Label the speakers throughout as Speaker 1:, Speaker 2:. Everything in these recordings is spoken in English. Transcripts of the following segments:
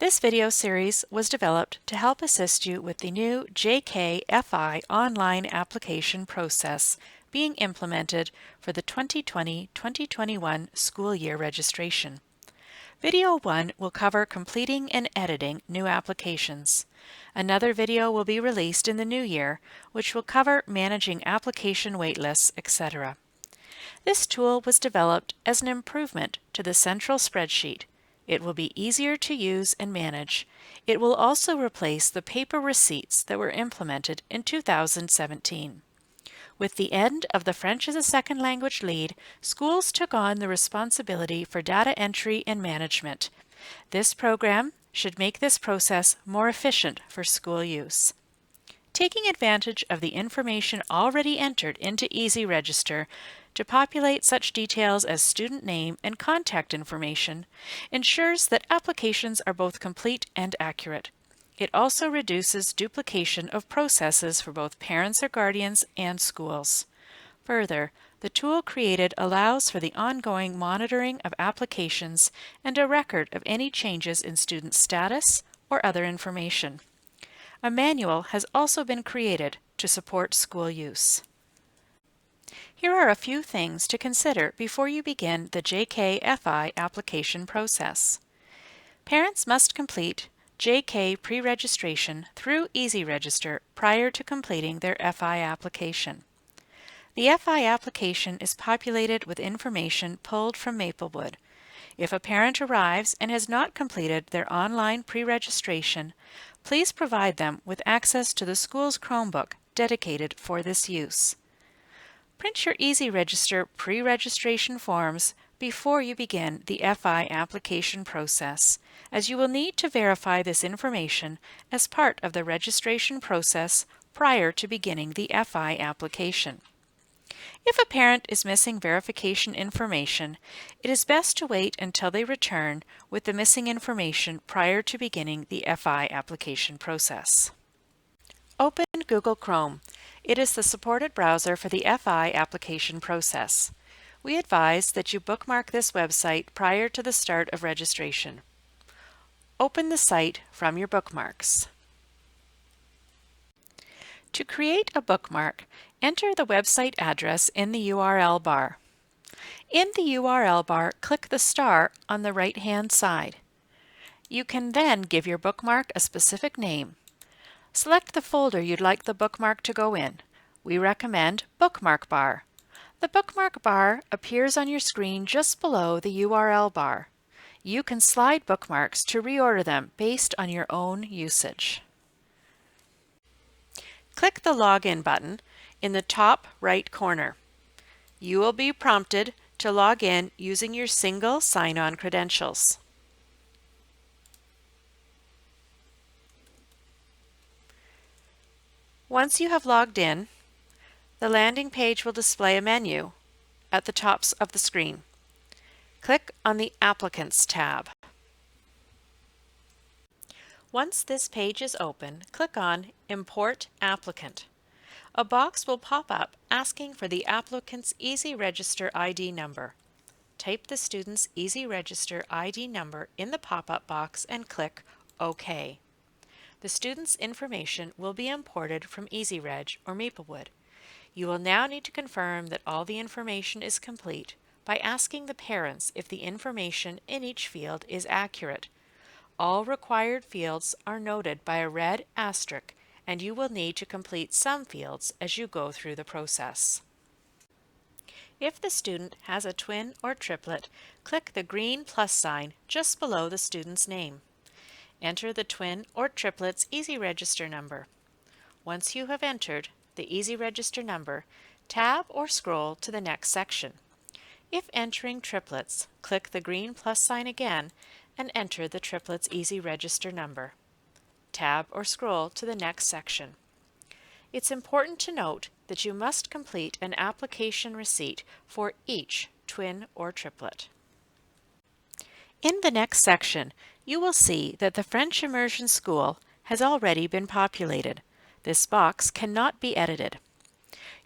Speaker 1: This video series was developed to help assist you with the new JKFI online application process being implemented for the 2020-2021 school year registration. Video 1 will cover completing and editing new applications. Another video will be released in the new year, which will cover managing application waitlists, etc. This tool was developed as an improvement to the central spreadsheet. It will be easier to use and manage. It will also replace the paper receipts that were implemented in 2017. With the end of the French as a Second Language lead, schools took on the responsibility for data entry and management. This program should make this process more efficient for school use. Taking advantage of the information already entered into EasyRegister to populate such details as student name and contact information ensures that applications are both complete and accurate. It also reduces duplication of processes for both parents or guardians and schools. Further, the tool created allows for the ongoing monitoring of applications and a record of any changes in student status or other information. A manual has also been created to support school use. Here are a few things to consider before you begin the JKFI application process. Parents must complete JK pre-registration through EasyRegister prior to completing their FI application. The FI application is populated with information pulled from Maplewood. If a parent arrives and has not completed their online pre-registration, please provide them with access to the school's Chromebook dedicated for this use. Print your EasyRegister pre-registration forms before you begin the FI application process, as you will need to verify this information as part of the registration process prior to beginning the FI application. If a parent is missing verification information, it is best to wait until they return with the missing information prior to beginning the FI application process. Open Google Chrome. It is the supported browser for the FI application process. We advise that you bookmark this website prior to the start of registration. Open the site from your bookmarks. To create a bookmark, enter the website address in the URL bar. In the URL bar, click the star on the right-hand side. You can then give your bookmark a specific name. Select the folder you'd like the bookmark to go in. We recommend Bookmark Bar. The bookmark bar appears on your screen just below the URL bar. You can slide bookmarks to reorder them based on your own usage. Click the Login button in the top right corner. You will be prompted to log in using your single sign-on credentials. Once you have logged in, the landing page will display a menu at the tops of the screen. Click on the Applicants tab. Once this page is open, click on Import Applicant. A box will pop up asking for the applicant's EasyRegister ID number. Type the student's EasyRegister ID number in the pop-up box and click OK. The student's information will be imported from EasyReg or Maplewood. You will now need to confirm that all the information is complete by asking the parents if the information in each field is accurate. All required fields are noted by a red asterisk, and you will need to complete some fields as you go through the process. If the student has a twin or triplet, click the green plus sign just below the student's name. Enter the twin or triplet's EasyRegister number. Once you have entered the EasyRegister number, tab or scroll to the next section. If entering triplets, click the green plus sign again and enter the triplet's EasyRegister number. Tab or scroll to the next section. It's important to note that you must complete an application receipt for each twin or triplet. In the next section, you will see that the French Immersion School has already been populated. This box cannot be edited.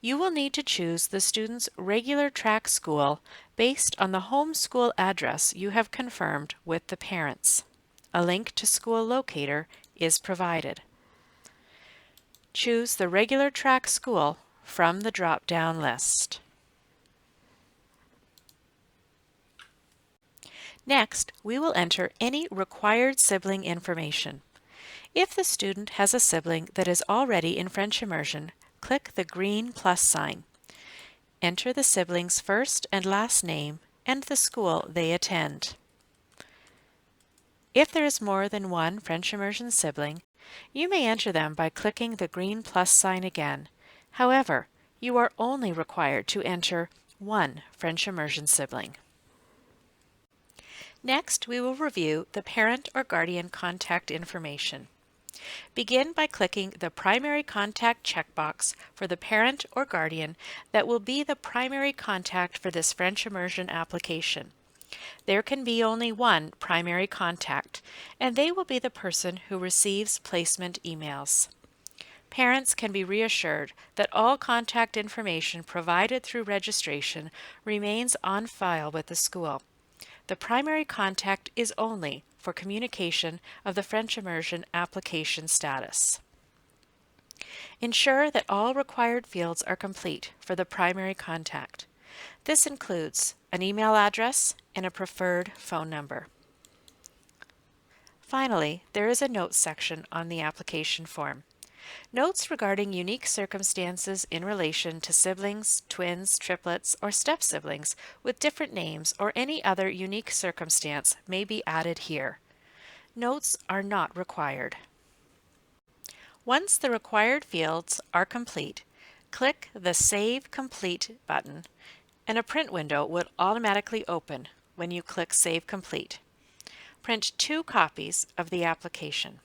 Speaker 1: You will need to choose the student's regular track school based on the home school address you have confirmed with the parents. A link to School Locator is provided. Choose the regular track school from the drop-down list. Next, we will enter any required sibling information. If the student has a sibling that is already in French immersion, click the green plus sign. Enter the sibling's first and last name and the school they attend. If there is more than one French immersion sibling, you may enter them by clicking the green plus sign again. However, you are only required to enter one French immersion sibling. Next, we will review the parent or guardian contact information. Begin by clicking the Primary Contact checkbox for the parent or guardian that will be the primary contact for this French immersion application. There can be only one primary contact, and they will be the person who receives placement emails. Parents can be reassured that all contact information provided through registration remains on file with the school. The primary contact is only for communication of the French immersion application status. Ensure that all required fields are complete for the primary contact. This includes an email address and a preferred phone number. Finally, there is a notes section on the application form. Notes regarding unique circumstances in relation to siblings, twins, triplets, or step-siblings with different names or any other unique circumstance may be added here. Notes are not required. Once the required fields are complete, click the Save Complete button, and a print window will automatically open when you click Save Complete. Print 2 copies of the application.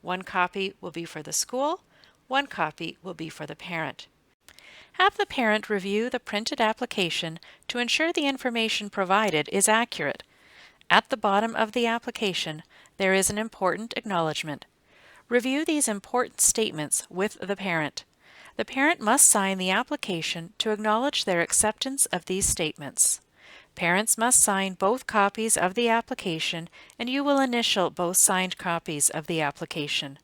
Speaker 1: One copy will be for the school, one copy will be for the parent. Have the parent review the printed application to ensure the information provided is accurate. At the bottom of the application, there is an important acknowledgement. Review these important statements with the parent. The parent must sign the application to acknowledge their acceptance of these statements. Parents must sign both copies of the application, and you will initial both signed copies of the application.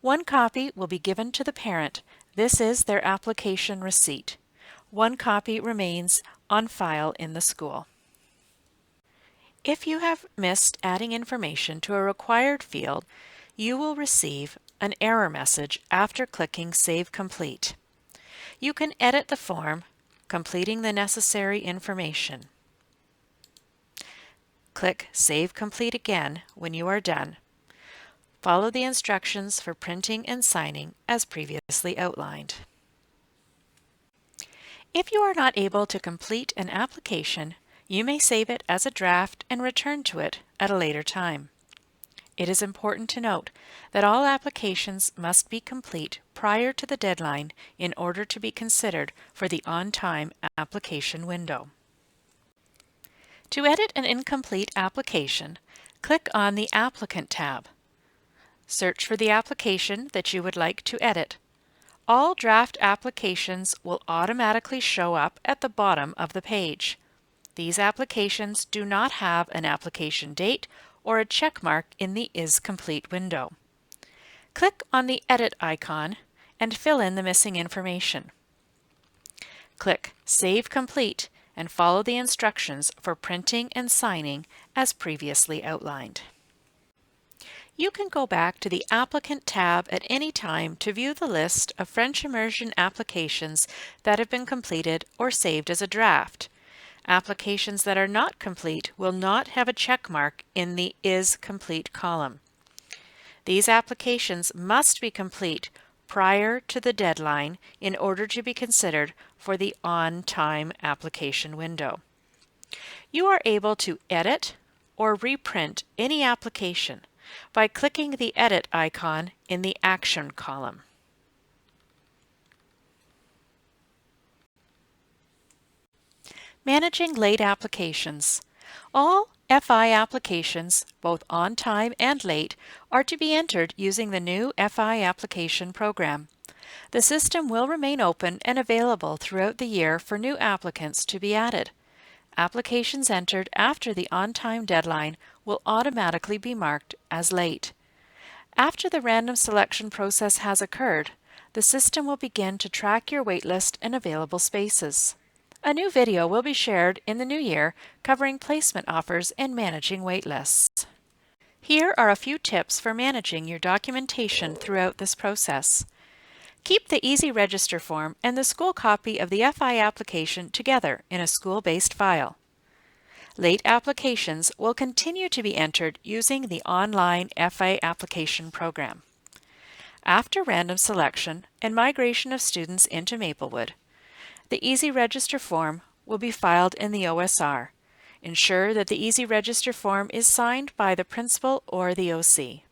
Speaker 1: One copy will be given to the parent. This is their application receipt. One copy remains on file in the school. If you have missed adding information to a required field, you will receive an error message after clicking Save Complete. You can edit the form, completing the necessary information. Click Save Complete again when you are done. Follow the instructions for printing and signing as previously outlined. If you are not able to complete an application, you may save it as a draft and return to it at a later time. It is important to note that all applications must be complete prior to the deadline in order to be considered for the on-time application window. To edit an incomplete application, click on the Applicant tab. Search for the application that you would like to edit. All draft applications will automatically show up at the bottom of the page. These applications do not have an application date or a check mark in the Is Complete window. Click on the Edit icon and fill in the missing information. Click Save Complete and follow the instructions for printing and signing as previously outlined. You can go back to the Applicant tab at any time to view the list of French immersion applications that have been completed or saved as a draft. Applications that are not complete will not have a check mark in the Is Complete column. These applications must be complete prior to the deadline in order to be considered for the on-time application window. You are able to edit or reprint any application by clicking the Edit icon in the Action column. Managing late applications. All FI applications, both on time and late, are to be entered using the new FI application program. The system will remain open and available throughout the year for new applicants to be added. Applications entered after the on-time deadline will automatically be marked as late. After the random selection process has occurred, the system will begin to track your waitlist and available spaces. A new video will be shared in the new year covering placement offers and managing waitlists. Here are a few tips for managing your documentation throughout this process. Keep the Easy Register form and the school copy of the FI application together in a school-based file. Late applications will continue to be entered using the online FI application program. After random selection and migration of students into Maplewood, the Easy Register form will be filed in the OSR. Ensure that the Easy Register form is signed by the principal or the OC.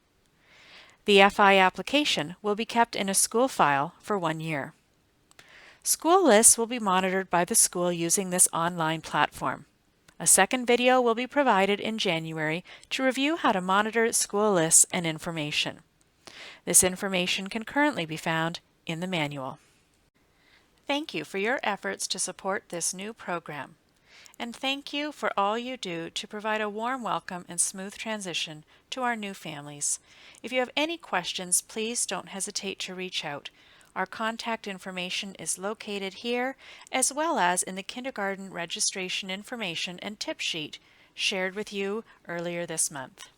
Speaker 1: The FI application will be kept in a school file for 1 year. School lists will be monitored by the school using this online platform. A second video will be provided in January to review how to monitor school lists and information. This information can currently be found in the manual. Thank you for your efforts to support this new program. And thank you for all you do to provide a warm welcome and smooth transition to our new families. If you have any questions, please don't hesitate to reach out. Our contact information is located here, as well as in the kindergarten registration information and tip sheet shared with you earlier this month.